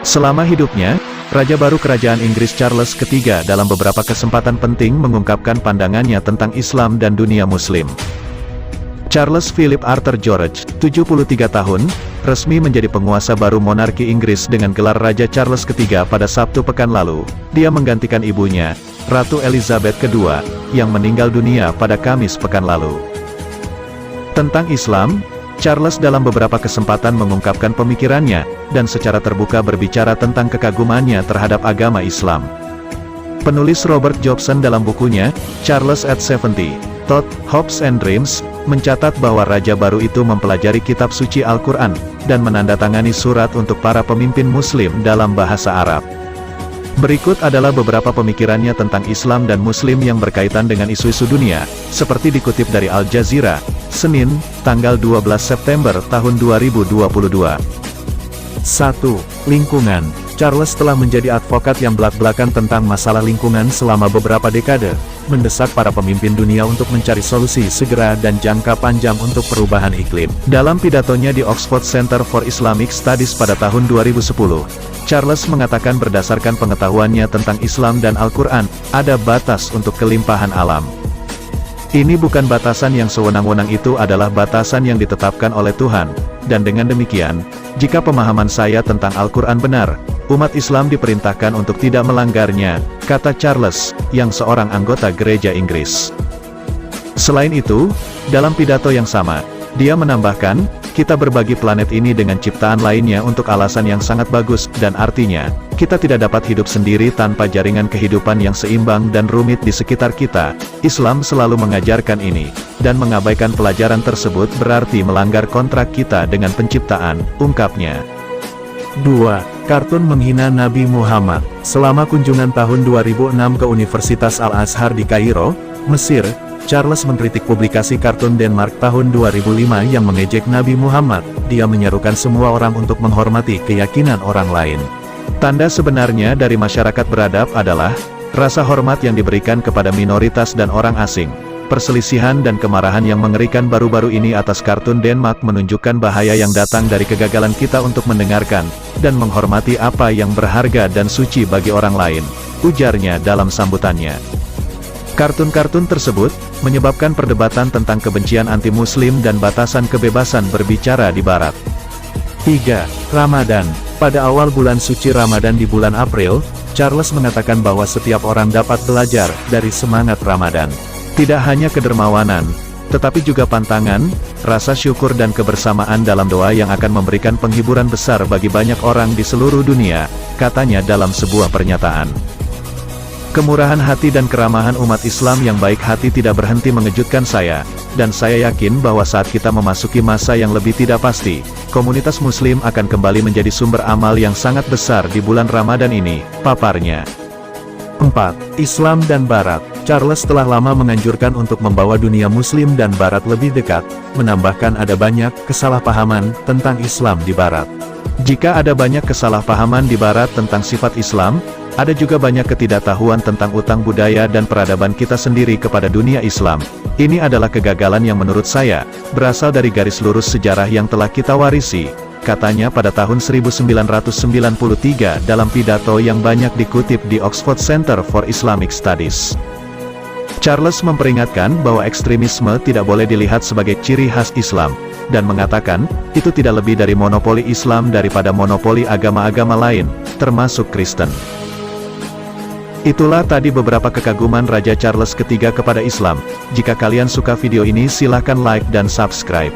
Selama hidupnya, Raja baru Kerajaan Inggris Charles III dalam beberapa kesempatan penting mengungkapkan pandangannya tentang Islam dan dunia Muslim. Charles Philip Arthur George, 73 tahun, resmi menjadi penguasa baru monarki Inggris dengan gelar Raja Charles III pada Sabtu pekan lalu. Dia menggantikan ibunya, Ratu Elizabeth II, yang meninggal dunia pada Kamis pekan lalu. Tentang Islam, Charles dalam beberapa kesempatan mengungkapkan pemikirannya, dan secara terbuka berbicara tentang kekagumannya terhadap agama Islam. Penulis Robert Jobson dalam bukunya, Charles at 70, Thought, Hopes and Dreams, mencatat bahwa Raja baru itu mempelajari kitab suci Al-Quran, dan menandatangani surat untuk para pemimpin Muslim dalam bahasa Arab. Berikut adalah beberapa pemikirannya tentang Islam dan Muslim yang berkaitan dengan isu-isu dunia, seperti dikutip dari Al Jazeera, Senin, tanggal 12 September tahun 2022. 1. Lingkungan. Charles telah menjadi advokat yang belak-belakan tentang masalah lingkungan selama beberapa dekade, mendesak para pemimpin dunia untuk mencari solusi segera dan jangka panjang untuk perubahan iklim. Dalam pidatonya di Oxford Center for Islamic Studies pada tahun 2010, Charles mengatakan berdasarkan pengetahuannya tentang Islam dan Al-Quran, ada batas untuk kelimpahan alam. Ini bukan batasan yang sewenang-wenang, itu adalah batasan yang ditetapkan oleh Tuhan, dan dengan demikian, jika pemahaman saya tentang Al-Quran benar, umat Islam diperintahkan untuk tidak melanggarnya, kata Charles, yang seorang anggota gereja Inggris. Selain itu, dalam pidato yang sama, dia menambahkan, kita berbagi planet ini dengan ciptaan lainnya untuk alasan yang sangat bagus, dan artinya, kita tidak dapat hidup sendiri tanpa jaringan kehidupan yang seimbang dan rumit di sekitar kita. Islam selalu mengajarkan ini, dan mengabaikan pelajaran tersebut berarti melanggar kontrak kita dengan penciptaan, ungkapnya. 2. Kartun menghina Nabi Muhammad. Selama kunjungan tahun 2006 ke Universitas Al-Azhar di Kairo, Mesir, Charles mengkritik publikasi kartun Denmark tahun 2005 yang mengejek Nabi Muhammad. Dia menyerukan semua orang untuk menghormati keyakinan orang lain. Tanda sebenarnya dari masyarakat beradab adalah rasa hormat yang diberikan kepada minoritas dan orang asing. Perselisihan dan kemarahan yang mengerikan baru-baru ini atas kartun Denmark menunjukkan bahaya yang datang dari kegagalan kita untuk mendengarkan dan menghormati apa yang berharga dan suci bagi orang lain, ujarnya dalam sambutannya. Kartun-kartun tersebut menyebabkan perdebatan tentang kebencian anti-Muslim dan batasan kebebasan berbicara di Barat. 3. Ramadan. Pada awal bulan suci Ramadan di bulan April, Charles mengatakan bahwa setiap orang dapat belajar dari semangat Ramadan. Tidak hanya kedermawanan, tetapi juga pantangan, rasa syukur dan kebersamaan dalam doa yang akan memberikan penghiburan besar bagi banyak orang di seluruh dunia, katanya dalam sebuah pernyataan. Kemurahan hati dan keramahan umat Islam yang baik hati tidak berhenti mengejutkan saya, dan saya yakin bahwa saat kita memasuki masa yang lebih tidak pasti, komunitas Muslim akan kembali menjadi sumber amal yang sangat besar di bulan Ramadan ini, paparnya. 4. Islam dan Barat. Charles telah lama menganjurkan untuk membawa dunia Muslim dan Barat lebih dekat, menambahkan ada banyak kesalahpahaman tentang Islam di Barat. Jika ada banyak kesalahpahaman di Barat tentang sifat Islam, ada juga banyak ketidaktahuan tentang utang budaya dan peradaban kita sendiri kepada dunia Islam. Ini adalah kegagalan yang menurut saya, berasal dari garis lurus sejarah yang telah kita warisi, katanya pada tahun 1993 dalam pidato yang banyak dikutip di Oxford Center for Islamic Studies. Charles memperingatkan bahwa ekstremisme tidak boleh dilihat sebagai ciri khas Islam, dan mengatakan, itu tidak lebih dari monopoli Islam daripada monopoli agama-agama lain, termasuk Kristen. Itulah tadi beberapa kekaguman Raja Charles III kepada Islam. Jika kalian suka video ini silahkan like dan subscribe.